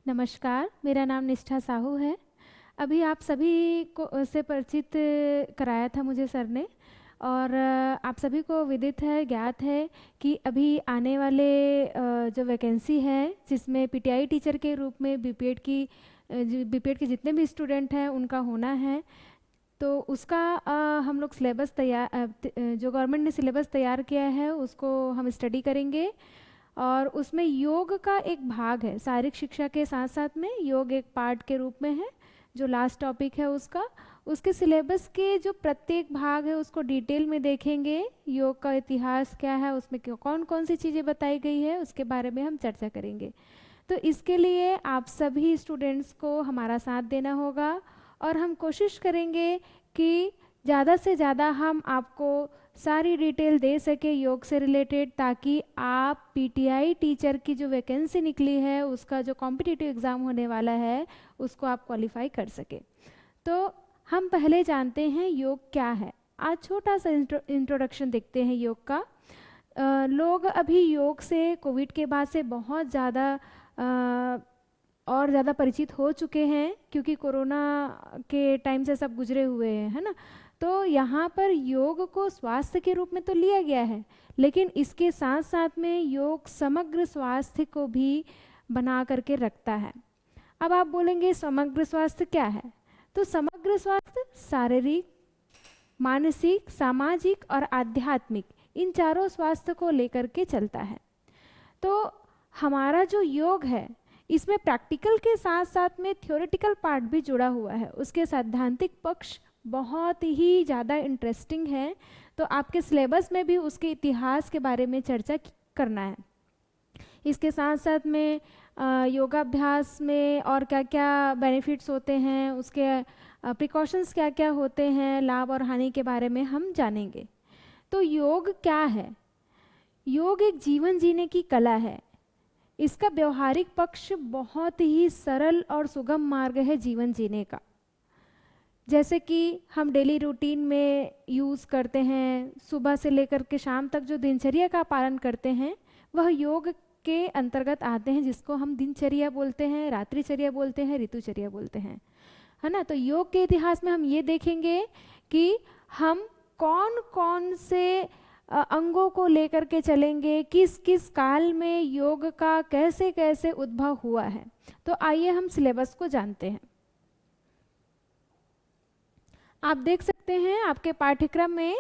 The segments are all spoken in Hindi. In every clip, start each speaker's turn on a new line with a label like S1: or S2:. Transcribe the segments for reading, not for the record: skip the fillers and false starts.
S1: नमस्कार, मेरा नाम निष्ठा साहू है। अभी आप सभी को से परिचित कराया था मुझे सर ने। और आप सभी को विदित है, ज्ञात है कि अभी आने वाले जो वैकेंसी है जिसमें पीटीआई टीचर के रूप में बीपीएड की बीपीएड के जितने भी स्टूडेंट हैं उनका होना है। तो उसका हम लोग सिलेबस जो गवर्नमेंट ने सिलेबस तैयार किया है उसको हम स्टडी करेंगे। और उसमें योग का एक भाग है, शारीरिक शिक्षा के साथ साथ में योग एक पार्ट के रूप में है। जो लास्ट टॉपिक है उसके सिलेबस के जो प्रत्येक भाग है उसको डिटेल में देखेंगे। योग का इतिहास क्या है, उसमें कौन कौन सी चीज़ें बताई गई है, उसके बारे में हम चर्चा करेंगे। तो इसके लिए आप सभी स्टूडेंट्स को हमारा साथ देना होगा और हम कोशिश करेंगे कि ज़्यादा से ज़्यादा हम आपको सारी डिटेल दे सके योग से रिलेटेड, ताकि आप पीटीआई टीचर की जो वैकेंसी निकली है उसका जो कॉम्पिटिटिव एग्ज़ाम होने वाला है उसको आप क्वालिफाई कर सके। तो हम पहले जानते हैं योग क्या है। आज छोटा सा इंट्रोडक्शन देखते हैं योग का। लोग अभी योग से कोविड के बाद से बहुत ज़्यादा और ज़्यादा परिचित हो चुके हैं, क्योंकि कोरोना के टाइम से सब गुजरे हुए हैं, है ना। तो यहाँ पर योग को स्वास्थ्य के रूप में तो लिया गया है, लेकिन इसके साथ साथ में योग समग्र स्वास्थ्य को भी बना करके रखता है। अब आप बोलेंगे समग्र स्वास्थ्य क्या है? तो समग्र स्वास्थ्य शारीरिक, मानसिक, सामाजिक और आध्यात्मिक, इन चारों स्वास्थ्य को लेकर के चलता है। तो हमारा जो योग है इसमें प्रैक्टिकल के साथ साथ में थ्योरेटिकल पार्ट भी जुड़ा हुआ है। उसके सैद्धांतिक पक्ष बहुत ही ज़्यादा इंटरेस्टिंग है। तो आपके सिलेबस में भी उसके इतिहास के बारे में चर्चा करना है। इसके साथ साथ में योगाभ्यास में और क्या क्या बेनिफिट्स होते हैं, उसके प्रिकॉशंस क्या क्या होते हैं, लाभ और हानि के बारे में हम जानेंगे। तो योग क्या है? योग एक जीवन जीने की कला है। इसका व्यवहारिक पक्ष बहुत ही सरल और सुगम मार्ग है जीवन जीने का। जैसे कि हम डेली रूटीन में यूज़ करते हैं, सुबह से लेकर के शाम तक जो दिनचर्या का पालन करते हैं वह योग के अंतर्गत आते हैं, जिसको हम दिनचर्या बोलते हैं, रात्रिचर्या बोलते हैं, ऋतुचर्या बोलते हैं, है ना। तो योग के इतिहास में हम ये देखेंगे कि हम कौन कौन से अंगों को लेकर के चलेंगे, किस किस काल में योग का कैसे कैसे उद्भव हुआ है। तो आइए हम सिलेबस को जानते हैं। आप देख सकते हैं आपके पाठ्यक्रम में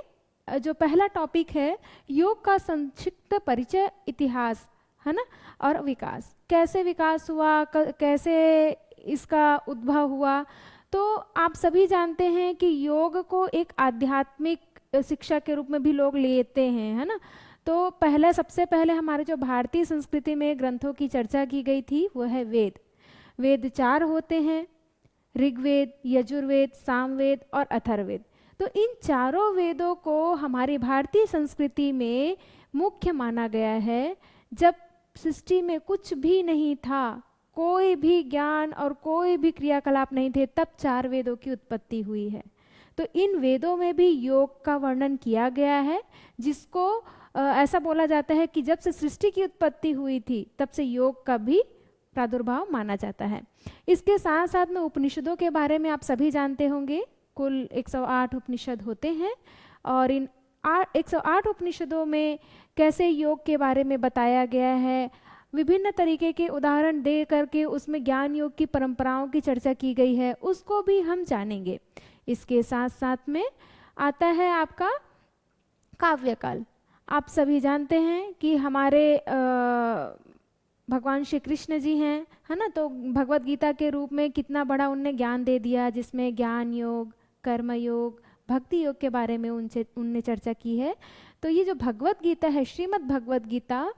S1: जो पहला टॉपिक है योग का संक्षिप्त परिचय, इतिहास, है ना, और विकास। कैसे विकास हुआ, कैसे इसका उद्भव हुआ। तो आप सभी जानते हैं कि योग को एक आध्यात्मिक शिक्षा के रूप में भी लोग लेते हैं, है ना। तो सबसे पहले हमारे जो भारतीय संस्कृति में ग्रंथों की चर्चा की गई थी वो है वेद। वेद 4 होते हैं, ऋग्वेद, यजुर्वेद, सामवेद और अथर्ववेद। तो इन चारों वेदों को हमारी भारतीय संस्कृति में मुख्य माना गया है। जब सृष्टि में कुछ भी नहीं था, कोई भी ज्ञान और कोई भी क्रियाकलाप नहीं थे, तब 4 वेदों की उत्पत्ति हुई है। तो इन वेदों में भी योग का वर्णन किया गया है, जिसको ऐसा बोला जाता है कि जब से सृष्टि की उत्पत्ति हुई थी तब से योग का भी प्रादुर्भाव माना जाता है। इसके साथ साथ में उपनिषदों के बारे में आप सभी जानते होंगे। कुल 108 उपनिषद होते हैं और इन 108 उपनिषदों में कैसे योग के बारे में बताया गया है, विभिन्न तरीके के उदाहरण दे करके उसमें ज्ञान योग की परंपराओं की चर्चा की गई है, उसको भी हम जानेंगे। इसके साथ साथ में आता है आपका काव्य काल। आप सभी जानते हैं कि हमारे भगवान श्री कृष्ण जी हैं, है ना। तो भगवत गीता के रूप में कितना बड़ा उनने ज्ञान दे दिया, जिसमें ज्ञान योग, कर्म योग, भक्ति योग के बारे में उनने चर्चा की है। तो ये जो भगवत गीता है, श्रीमद् भगवत गीता,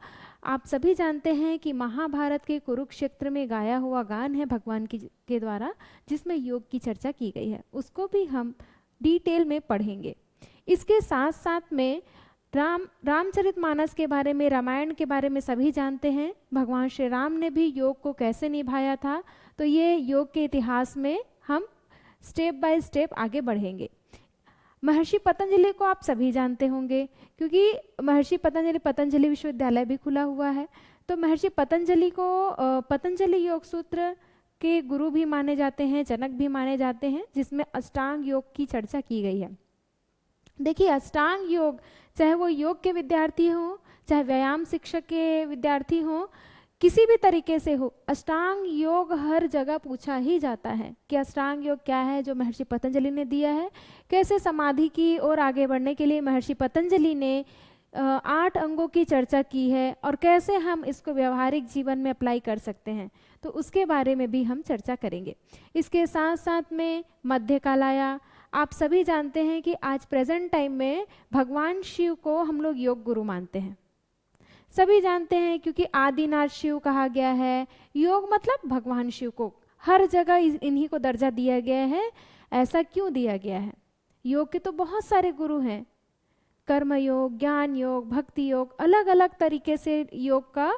S1: आप सभी जानते हैं कि महाभारत के कुरुक्षेत्र में गाया हुआ गान है भगवान के द्वारा, जिसमें योग की चर्चा की गई है। उसको भी हम डिटेल में पढ़ेंगे। इसके साथ साथ में रामचरितमानस के बारे में, रामायण के बारे में सभी जानते हैं। भगवान श्री राम ने भी योग को कैसे निभाया था। तो ये योग के इतिहास में हम स्टेप बाय स्टेप आगे बढ़ेंगे। महर्षि पतंजलि को आप सभी जानते होंगे, क्योंकि महर्षि पतंजलि विश्वविद्यालय भी खुला हुआ है। तो महर्षि पतंजलि को पतंजलि योग सूत्र के गुरु भी माने जाते हैं, जनक भी माने जाते हैं, जिसमें अष्टांग योग की चर्चा की गई है। देखिए, अष्टांग योग, चाहे वो योग के विद्यार्थी हों, चाहे व्यायाम शिक्षक के विद्यार्थी हों, किसी भी तरीके से हो, अष्टांग योग हर जगह पूछा ही जाता है कि अष्टांग योग क्या है, जो महर्षि पतंजलि ने दिया है। कैसे समाधि की ओर आगे बढ़ने के लिए महर्षि पतंजलि ने 8 अंगों की चर्चा की है और कैसे हम इसको व्यवहारिक जीवन में अप्लाई कर सकते हैं, तो उसके बारे में भी हम चर्चा करेंगे। इसके साथ साथ में मध्यकाल आया। आप सभी जानते हैं कि आज प्रेजेंट टाइम में भगवान शिव को हम लोग योग गुरु मानते हैं, सभी जानते हैं, क्योंकि आदिनाथ शिव कहा गया है। योग मतलब भगवान शिव को हर जगह इन्हीं को दर्जा दिया गया है। ऐसा क्यों दिया गया है? योग के तो बहुत सारे गुरु हैं, कर्म योग, ज्ञान योग, भक्ति योग, अलग अलग तरीके से योग का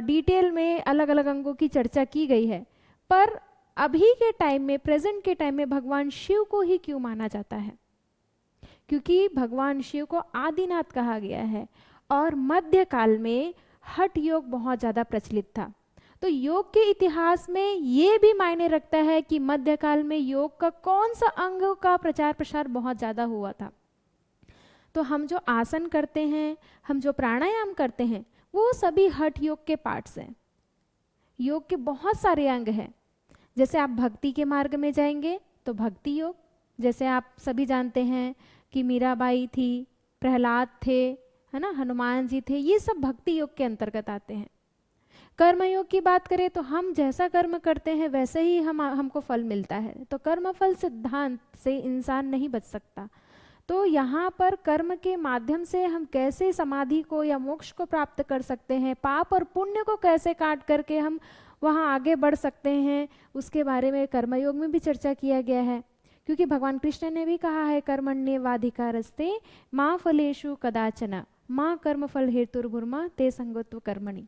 S1: डिटेल में अलग अलग अंगों की चर्चा की गई है। पर अभी के टाइम में, प्रेजेंट के टाइम में भगवान शिव को ही क्यों माना जाता है? क्योंकि भगवान शिव को आदिनाथ कहा गया है और मध्यकाल में हठ योग बहुत ज़्यादा प्रचलित था। तो योग के इतिहास में ये भी मायने रखता है कि मध्यकाल में योग का कौन सा अंग का प्रचार प्रसार बहुत ज़्यादा हुआ था। तो हम जो आसन करते हैं, हम जो प्राणायाम करते हैं, वो सभी हठ योग के पार्ट्स हैं। योग के बहुत सारे अंग हैं। जैसे आप भक्ति के मार्ग में जाएंगे तो भक्ति योग, जैसे आप सभी जानते हैं कि मीराबाई थी, प्रहलाद थे, है ना, हनुमान जी थे, ये सब भक्ति योग के अंतर्गत आते हैं। कर्म योग की बात करें तो हम जैसा कर्म करते हैं वैसे ही हमको फल मिलता है। तो कर्म फल सिद्धांत से इंसान नहीं बच सकता। तो यहाँ पर कर्म के माध्यम से हम कैसे समाधि को या मोक्ष को प्राप्त कर सकते हैं, पाप और पुण्य को कैसे काट करके हम वहाँ आगे बढ़ सकते हैं, उसके बारे में कर्मयोग में भी चर्चा किया गया है। क्योंकि भगवान कृष्ण ने भी कहा है, कर्मण्येवाधिकारस्ते माँ फलेषु कदाचन माँ कर्म फल हेतुर्भुर्मा ते संगत्व कर्मणि।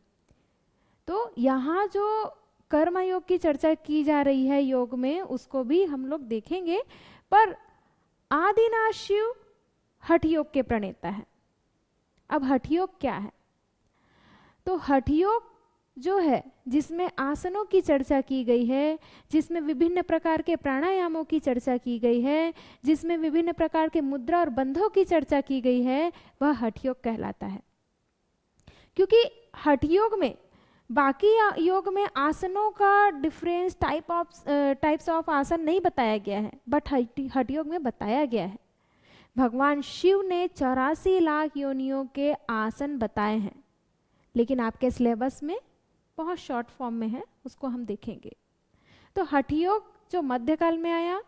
S1: तो यहाँ जो कर्मयोग की चर्चा की जा रही है योग में, उसको भी हम लोग देखेंगे। पर आदिनाथ शिव हठ योग के प्रणेता है। अब हठ योग क्या है? तो हठ योग जो है, जिसमें आसनों की चर्चा की गई है, जिसमें विभिन्न प्रकार के प्राणायामों की चर्चा की गई है, जिसमें विभिन्न प्रकार के मुद्रा और बंधों की चर्चा की गई है, वह हठ योग कहलाता है। क्योंकि हठ योग में, बाकी योग में आसनों का डिफरेंस टाइप्स ऑफ आसन नहीं बताया गया है, बट हठ योग में बताया गया है। भगवान शिव ने 84 लाख योनियों के आसन बताए हैं, लेकिन आपके सिलेबस में बहुत शॉर्ट फॉर्म में है, उसको हम देखेंगे। तो हठ योग जो मध्यकाल में आया,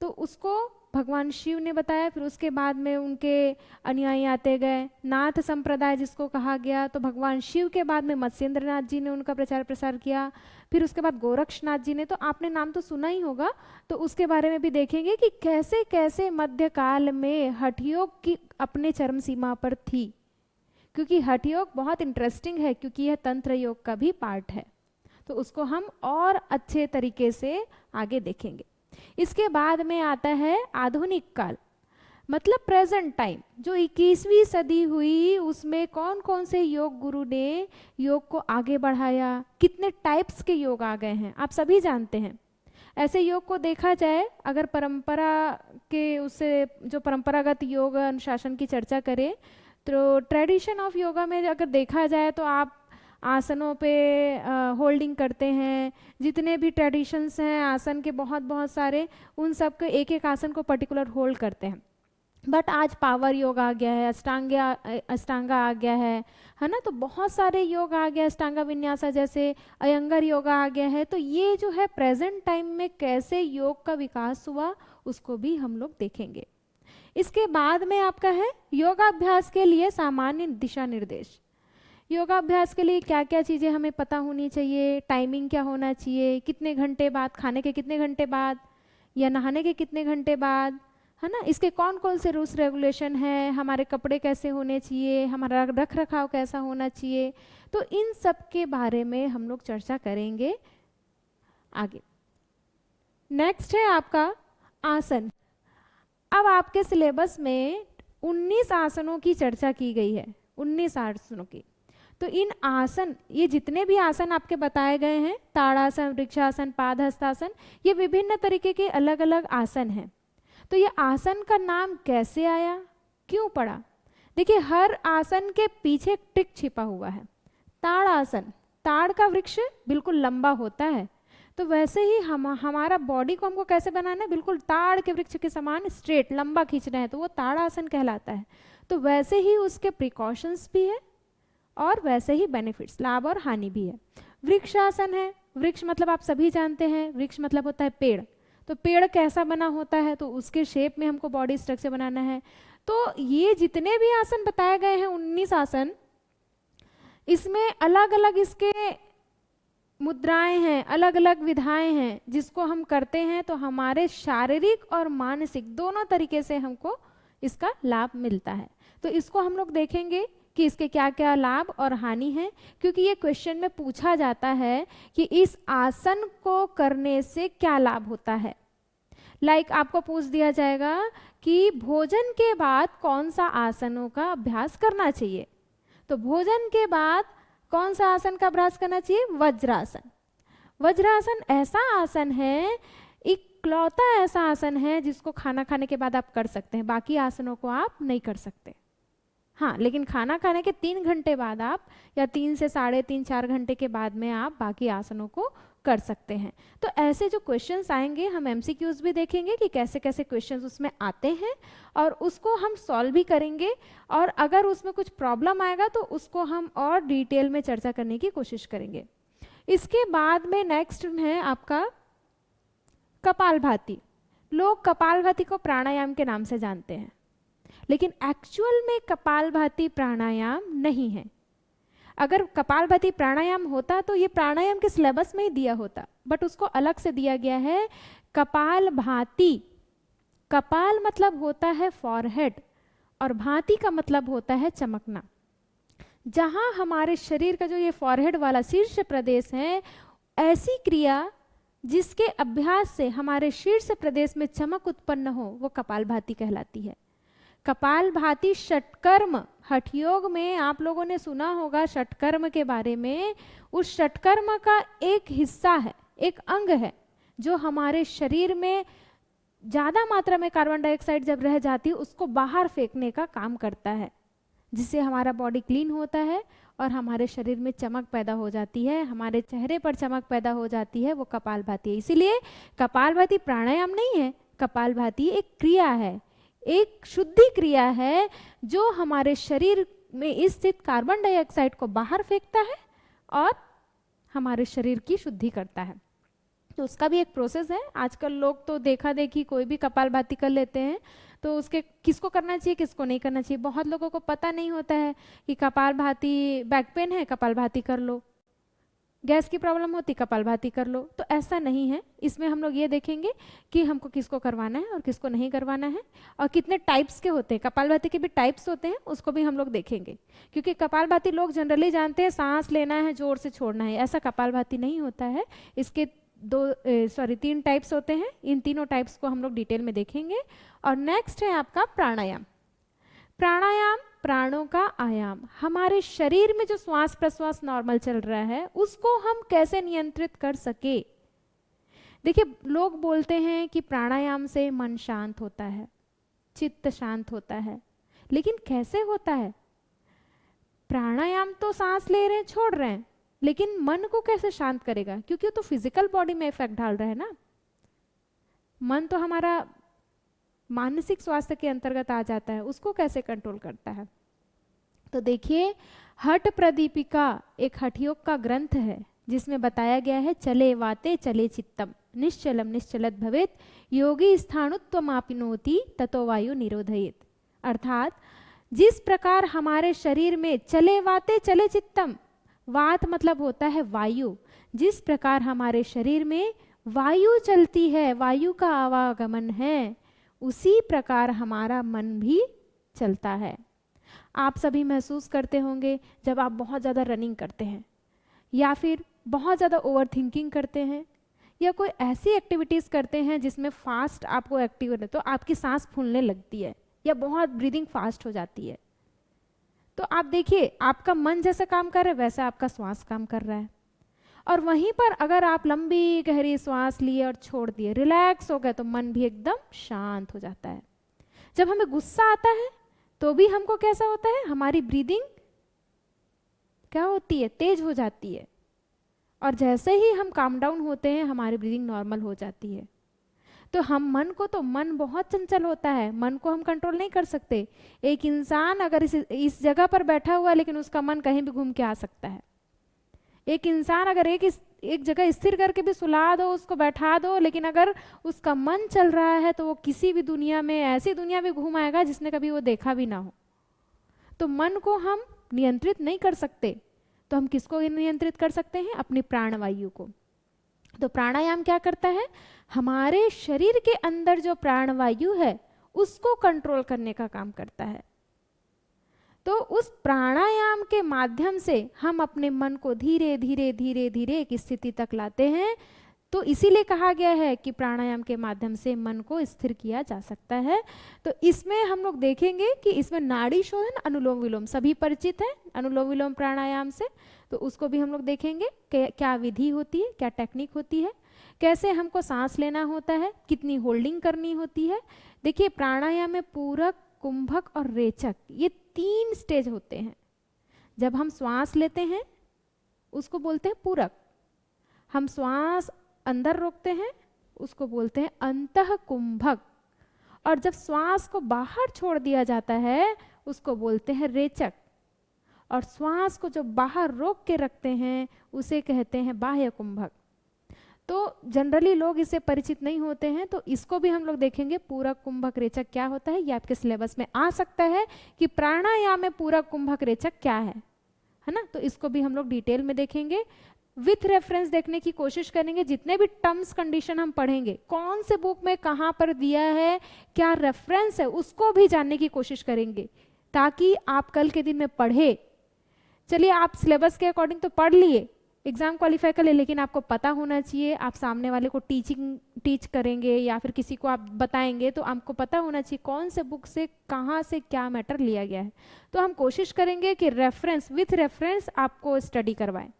S1: तो उसको भगवान शिव ने बताया, फिर उसके बाद में उनके अनुयायी आते गए। नाथ संप्रदाय जिसको कहा गया, तो भगवान शिव के बाद में मत्स्येंद्रनाथ जी ने उनका प्रचार प्रसार किया। फिर उसके बाद गोरक्षनाथ जी ने, तो आपने नाम तो सुना ही होगा, तो उसके बारे में भी देखेंगे कि कैसे कैसे मध्यकाल में हठ योग की अपने चरम सीमा पर थी। क्योंकि हठ योग बहुत इंटरेस्टिंग है, क्योंकि यह तंत्र योग का भी पार्ट है, तो उसको हम और अच्छे तरीके से आगे देखेंगे। इसके बाद में आता है आधुनिक काल, मतलब प्रेजेंट टाइम, जो 21वीं सदी हुई, उसमें कौन कौन से योग गुरु ने योग को आगे बढ़ाया, कितने टाइप्स के योग आ गए हैं, आप सभी जानते हैं। ऐसे योग को देखा जाए, अगर परंपरा के उससे जो परंपरागत योग अनुशासन की चर्चा करें, तो ट्रेडिशन ऑफ योगा में अगर देखा जाए तो आप आसनों पे होल्डिंग करते हैं। जितने भी ट्रेडिशंस हैं आसन के बहुत सारे, उन सब के एक एक आसन को पर्टिकुलर होल्ड करते हैं। बट आज पावर योग आ गया है, अष्टांगा आ गया है ना, तो बहुत सारे योग आ गया, अष्टांगा विन्यासा जैसे, अयंगर योगा आ गया है। तो ये जो है प्रेजेंट टाइम में कैसे योग का विकास हुआ, उसको भी हम लोग देखेंगे। इसके बाद में आपका है योगाभ्यास के लिए सामान्य दिशा निर्देश। योगाभ्यास के लिए क्या क्या चीज़ें हमें पता होनी चाहिए, टाइमिंग क्या होना चाहिए, कितने घंटे बाद, खाने के कितने घंटे बाद या नहाने के कितने घंटे बाद, है ना, इसके कौन कौन से रूल्स रेगुलेशन है, हमारे कपड़े कैसे होने चाहिए, हमारा रख रखाव कैसा होना चाहिए। तो इन सब के बारे में हम लोग चर्चा करेंगे आगे। नेक्स्ट है आपका आसन। अब आपके सिलेबस में 19 आसनों की चर्चा की गई है, 19 आसनों की। तो इन आसन, ये जितने भी आसन आपके बताए गए हैं, ताड़ासन, वृक्षासन, पादहस्तासन, ये विभिन्न तरीके के अलग अलग आसन हैं। तो ये आसन का नाम कैसे आया, क्यों पड़ा? देखिए, हर आसन के पीछे एक ट्रिक छिपा हुआ है। ताड़ासन, ताड़ का वृक्ष बिल्कुल लंबा होता है, तो वैसे ही हमारा बॉडी को हमको कैसे बनाना है, बिल्कुल ताड़ के वृक्ष के समान स्ट्रेट लंबा खींचना है, तो वो ताड़ासन कहलाता है। तो वैसे ही उसके प्रिकॉशंस भी है और वैसे ही बेनिफिट्स, लाभ और हानि भी है। वृक्षासन है, वृक्ष मतलब आप सभी जानते हैं, वृक्ष मतलब होता है पेड़। तो पेड़ कैसा बना होता है, तो उसके शेप में हमको बॉडी स्ट्रक्चर बनाना है। तो ये जितने भी आसन बताए गए हैं 19 आसन, इसमें अलग अलग इसके मुद्राएं हैं, अलग अलग विधाएं हैं, जिसको हम करते हैं तो हमारे शारीरिक और मानसिक दोनों तरीके से हमको इसका लाभ मिलता है। तो इसको हम लोग देखेंगे कि इसके क्या क्या लाभ और हानि है, क्योंकि ये क्वेश्चन में पूछा जाता है कि इस आसन को करने से क्या लाभ होता है। लाइक आपको पूछ दिया जाएगा कि भोजन के बाद कौन सा आसनों का अभ्यास करना चाहिए। तो भोजन के बाद कौन सा आसन का अभ्यास करना चाहिए? वज्रासन। वज्रासन ऐसा आसन है, इकलौता ऐसा आसन है जिसको खाना खाने के बाद आप कर सकते हैं, बाकी आसनों को आप नहीं कर सकते। हाँ, लेकिन खाना खाने के 3 घंटे बाद आप, या 3 से 3.5 4 घंटे के बाद में आप बाकी आसनों को कर सकते हैं। तो ऐसे जो क्वेश्चंस आएंगे, हम एमसीक्यूज भी देखेंगे कि कैसे कैसे क्वेश्चंस उसमें आते हैं और उसको हम सॉल्व भी करेंगे, और अगर उसमें कुछ प्रॉब्लम आएगा तो उसको हम और डिटेल में चर्चा करने की कोशिश करेंगे। इसके बाद में नेक्स्ट है आपका कपालभाति। लोग कपालभाति को प्राणायाम के नाम से जानते हैं, लेकिन एक्चुअल में कपालभाति प्राणायाम नहीं है। अगर कपालभाति प्राणायाम होता तो ये प्राणायाम के सिलेबस में ही दिया होता, बट उसको अलग से दिया गया है कपालभाति। कपाल मतलब होता है फॉरहेड और भांति का मतलब होता है चमकना। जहां हमारे शरीर का जो ये फॉरहेड वाला शीर्ष प्रदेश है, ऐसी क्रिया जिसके अभ्यास से हमारे शीर्ष प्रदेश में चमक उत्पन्न हो, वो कपालभाति कहलाती है। कपालभाति षटकर्म, हठयोग में आप लोगों ने सुना होगा षटकर्म के बारे में। उस षटकर्म का एक हिस्सा है, एक अंग है, जो हमारे शरीर में ज़्यादा मात्रा में कार्बन डाइऑक्साइड जब रह जाती है उसको बाहर फेंकने का काम करता है, जिससे हमारा बॉडी क्लीन होता है और हमारे शरीर में चमक पैदा हो जाती है, हमारे चेहरे पर चमक पैदा हो जाती है। वो कपालभाति है। इसीलिए कपालभाति प्राणायाम नहीं है, कपालभाति एक क्रिया है, एक शुद्धि क्रिया है जो हमारे शरीर में स्थित कार्बन डाइऑक्साइड को बाहर फेंकता है और हमारे शरीर की शुद्धि करता है। तो उसका भी एक प्रोसेस है। आजकल लोग तो देखा देखी कोई भी कपालभाति कर लेते हैं, तो उसके किसको करना चाहिए किसको नहीं करना चाहिए बहुत लोगों को पता नहीं होता है कि कपालभाति, बैक पेन है कपालभाति कर लो, गैस की प्रॉब्लम होती कपालभाति कर लो। तो ऐसा नहीं है। इसमें हम लोग ये देखेंगे कि हमको किसको करवाना है और किसको नहीं करवाना है, और कितने टाइप्स के होते हैं। कपालभाति के भी टाइप्स होते हैं, उसको भी हम लोग देखेंगे। क्योंकि कपालभाति लोग जनरली जानते हैं सांस लेना है, जोर से छोड़ना है, ऐसा कपालभाति नहीं होता है। इसके 3 टाइप्स होते हैं। इन तीनों टाइप्स को हम लोग डिटेल में देखेंगे। और नेक्स्ट है आपका प्राणायाम। प्राणायाम प्राणों का आयाम। हमारे शरीर में जो श्वास प्रश्वास नॉर्मल चल रहा है उसको हम कैसे नियंत्रित कर सके। देखिए, लोग बोलते हैं कि प्राणायाम से मन शांत होता है, चित्त शांत होता है, लेकिन कैसे होता है? प्राणायाम तो सांस ले रहे हैं, छोड़ रहे हैं, लेकिन मन को कैसे शांत करेगा? क्योंकि वो तो फिजिकल बॉडी में इफेक्ट डाल रहा है ना। मन तो हमारा मानसिक स्वास्थ्य के अंतर्गत आ जाता है, उसको कैसे कंट्रोल करता है? तो देखिए, हठ प्रदीपिका एक हठयोग का ग्रंथ है जिसमें बताया गया है चले वाते चले चित्तम निश्चलम निश्चलत भवेत योगी स्थाणुत्वमापिनोति ततो वायु निरोधयेत। अर्थात जिस प्रकार हमारे शरीर में चले वाते चले चित्तम, वात मतलब होता है वायु, जिस प्रकार हमारे शरीर में वायु चलती है, वायु का आवागमन है, उसी प्रकार हमारा मन भी चलता है। आप सभी महसूस करते होंगे जब आप बहुत ज़्यादा रनिंग करते हैं या फिर बहुत ज़्यादा ओवर थिंकिंग करते हैं या कोई ऐसी एक्टिविटीज़ करते हैं जिसमें फास्ट आपको एक्टिव रहते, तो आपकी सांस फूलने लगती है या बहुत ब्रीदिंग फास्ट हो जाती है। तो आप देखिए, आपका मन जैसा काम कर रहा है वैसा आपका श्वास काम कर रहा है। और वहीं पर अगर आप लंबी गहरी श्वास लिए और छोड़ दिए, रिलैक्स हो गए, तो मन भी एकदम शांत हो जाता है। जब हमें गुस्सा आता है तो भी हमको कैसा होता है, हमारी ब्रीदिंग क्या होती है, तेज हो जाती है। और जैसे ही हम काम डाउन होते हैं हमारी ब्रीदिंग नॉर्मल हो जाती है। तो हम मन को, तो मन बहुत चंचल होता है, मन को हम कंट्रोल नहीं कर सकते। एक इंसान अगर इस जगह पर बैठा हुआ है लेकिन उसका मन कहीं भी घूम के आ सकता है। एक इंसान अगर एक जगह स्थिर करके भी सुला दो, उसको बैठा दो, लेकिन अगर उसका मन चल रहा है तो वो किसी भी दुनिया में, ऐसी दुनिया में घूम आएगा जिसने कभी वो देखा भी ना हो। तो मन को हम नियंत्रित नहीं कर सकते, तो हम किसको नियंत्रित कर सकते हैं, अपनी प्राणवायु को। तो प्राणायाम क्या करता है, हमारे शरीर के अंदर जो प्राणवायु है उसको कंट्रोल करने का काम करता है। तो उस प्राणायाम के माध्यम से हम अपने मन को धीरे धीरे धीरे धीरे एक स्थिति तक लाते हैं। तो इसीलिए कहा गया है कि प्राणायाम के माध्यम से मन को स्थिर किया जा सकता है। तो इसमें हम लोग देखेंगे कि इसमें नाड़ी शोधन, अनुलोम विलोम सभी परिचित हैं अनुलोम विलोम प्राणायाम से, तो उसको भी हम लोग देखेंगे कि क्या विधि होती है, क्या टेक्निक होती है, कैसे हमको सांस लेना होता है, कितनी होल्डिंग करनी होती है। देखिए, प्राणायाम में पूरक, कुंभक और रेचक, ये 3 स्टेज होते हैं। जब हम श्वास लेते हैं उसको बोलते हैं पूरक, हम श्वास अंदर रोकते हैं उसको बोलते हैं अंतः कुंभक, और जब श्वास को बाहर छोड़ दिया जाता है उसको बोलते हैं रेचक, और श्वास को जो बाहर रोक के रखते हैं उसे कहते हैं बाह्य कुंभक। तो जनरली लोग इससे परिचित नहीं होते हैं, तो इसको भी हम लोग देखेंगे पूरक, कुंभक, रेचक क्या होता है। ये आपके सिलेबस में आ सकता है कि प्राणायाम में पूरक, कुंभक, रेचक क्या है ना। तो इसको भी हम लोग डिटेल में देखेंगे, विथ रेफरेंस देखने की कोशिश करेंगे। जितने भी टर्म्स कंडीशन हम पढ़ेंगे, कौन से बुक में कहाँ पर दिया है, क्या रेफरेंस है, उसको भी जानने की कोशिश करेंगे ताकि आप कल के दिन में पढ़े। चलिए, आप सिलेबस के अकॉर्डिंग तो पढ़ लिए, एग्जाम क्वालिफाई कर ले, लेकिन आपको पता होना चाहिए, आप सामने वाले को टीच करेंगे या फिर किसी को आप बताएंगे तो आपको पता होना चाहिए कौन से बुक से कहाँ से क्या मैटर लिया गया है। तो हम कोशिश करेंगे कि रेफरेंस, विथ रेफरेंस आपको स्टडी करवाएं।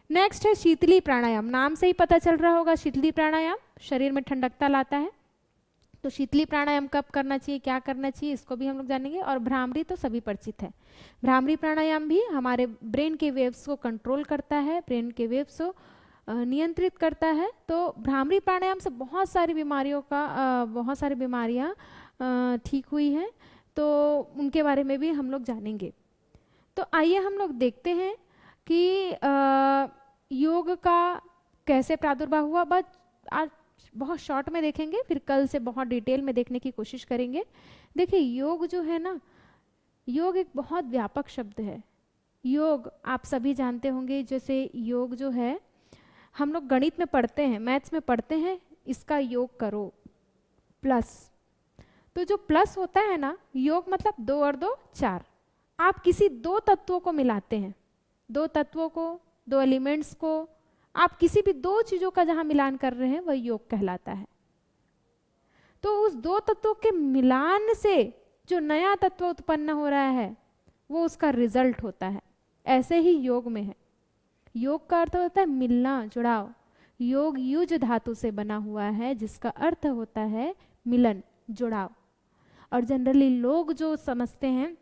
S1: नेक्स्ट है शीतली प्राणायाम। नाम से ही पता चल रहा होगा, शीतली प्राणायाम शरीर में ठंडकता लाता है। तो शीतली प्राणायाम कब करना चाहिए, क्या करना चाहिए, इसको भी हम लोग जानेंगे। और भ्रामरी तो सभी परिचित है, भ्रामरी प्राणायाम भी हमारे ब्रेन के वेव्स को कंट्रोल करता है, ब्रेन के वेव्स को नियंत्रित करता है। तो भ्रामरी प्राणायाम से बहुत सारी बीमारियां ठीक हुई हैं, तो उनके बारे में भी हम लोग जानेंगे। तो आइए हम लोग देखते हैं कि योग का कैसे प्रादुर्भाव हुआ। बस आज बहुत शॉर्ट में देखेंगे, फिर कल से बहुत डिटेल में देखने की कोशिश करेंगे। देखिए, योग जो है ना, योग एक बहुत व्यापक शब्द है। योग आप सभी जानते होंगे, जैसे योग जो है हम लोग गणित में पढ़ते हैं, मैथ्स में पढ़ते हैं, इसका योग करो प्लस। तो जो प्लस होता है ना, योग मतलब 2 और 2 4। आप किसी 2 तत्वों को मिलाते हैं, 2 तत्वों को, 2 एलिमेंट्स को, आप किसी भी 2 चीजों का जहां मिलान कर रहे हैं वह योग कहलाता है। तो उस 2 तत्वों के मिलान से जो नया तत्व उत्पन्न हो रहा है वो उसका रिजल्ट होता है। ऐसे ही योग में है, योग का अर्थ होता है मिलना, जुड़ाव। योग युज धातु से बना हुआ है जिसका अर्थ होता है मिलन, जुड़ाव। और जनरली लोग जो समझते हैं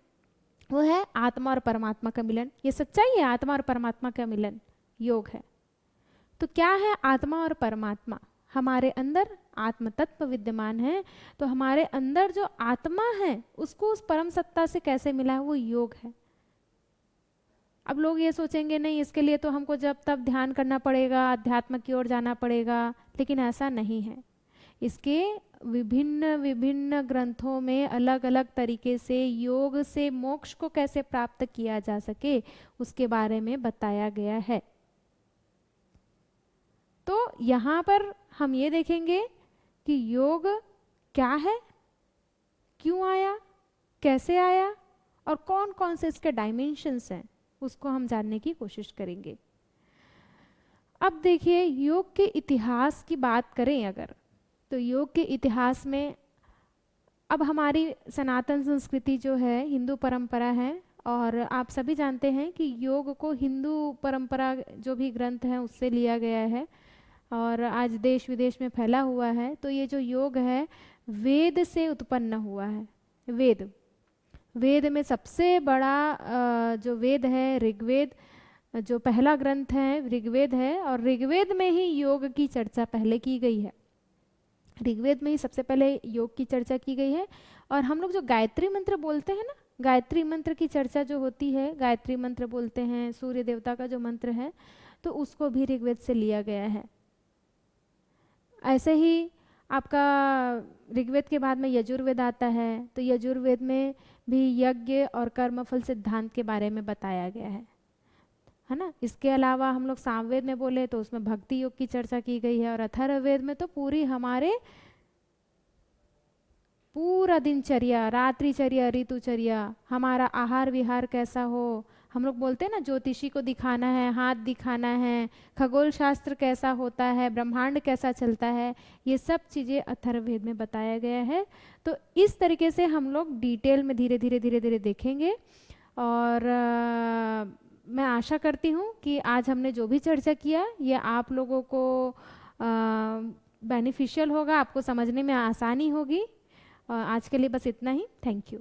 S1: वो है आत्मा और परमात्मा का मिलन। ये सच्चाई है, आत्मा और परमात्मा का मिलन योग है। तो क्या है आत्मा और परमात्मा? हमारे अंदर आत्म तत्व विद्यमान है, तो हमारे अंदर जो आत्मा है उसको उस परम सत्ता से कैसे मिला है, वो योग है। अब लोग ये सोचेंगे नहीं, इसके लिए तो हमको जब तब ध्यान करना पड़ेगा, अध्यात्म की ओर जाना पड़ेगा, लेकिन ऐसा नहीं है। इसके विभिन्न विभिन्न ग्रंथों में अलग अलग तरीके से योग से मोक्ष को कैसे प्राप्त किया जा सके उसके बारे में बताया गया है। तो यहाँ पर हम ये देखेंगे कि योग क्या है, क्यों आया, कैसे आया और कौन कौन से इसके डायमेंशंस हैं, उसको हम जानने की कोशिश करेंगे। अब देखिए, योग के इतिहास की बात करें अगर, तो योग के इतिहास में अब हमारी सनातन संस्कृति जो है, हिंदू परंपरा है, और आप सभी जानते हैं कि योग को हिंदू परंपरा जो भी ग्रंथ हैं उससे लिया गया है और आज देश विदेश में फैला हुआ है। तो ये जो योग है वेद से उत्पन्न हुआ है। वेद वेद में सबसे बड़ा जो वेद है ऋग्वेद, जो पहला ग्रंथ है ऋग्वेद है और ऋग्वेद में ही योग की चर्चा पहले की गई है। ऋग्वेद में ही सबसे पहले योग की चर्चा की गई है। और हम लोग जो गायत्री मंत्र बोलते हैं ना, गायत्री मंत्र की चर्चा जो होती है, गायत्री मंत्र बोलते हैं, सूर्य देवता का जो मंत्र है, तो उसको भी ऋग्वेद से लिया गया है। ऐसे ही आपका ऋग्वेद के बाद में यजुर्वेद आता है, तो यजुर्वेद में भी यज्ञ और कर्मफल सिद्धांत के बारे में बताया गया है ना। इसके अलावा हम लोग सामवेद में बोले तो उसमें भक्ति योग की चर्चा की गई है और अथर्ववेद में तो पूरी हमारे पूरा दिनचर्या, रात्रिचर्या, ऋतुचर्या, हमारा आहार विहार कैसा हो, हम लोग बोलते हैं ना ज्योतिषी को दिखाना है, हाथ दिखाना है, खगोल शास्त्र कैसा होता है, ब्रह्मांड कैसा चलता है, ये सब चीज़ें अथर्ववेद में बताया गया है। तो इस तरीके से हम लोग डिटेल में धीरे धीरे धीरे धीरे देखेंगे। और मैं आशा करती हूँ कि आज हमने जो भी चर्चा किया ये आप लोगों को बेनिफिशियल होगा, आपको समझने में आसानी होगी। आज के लिए बस इतना ही। Thank you.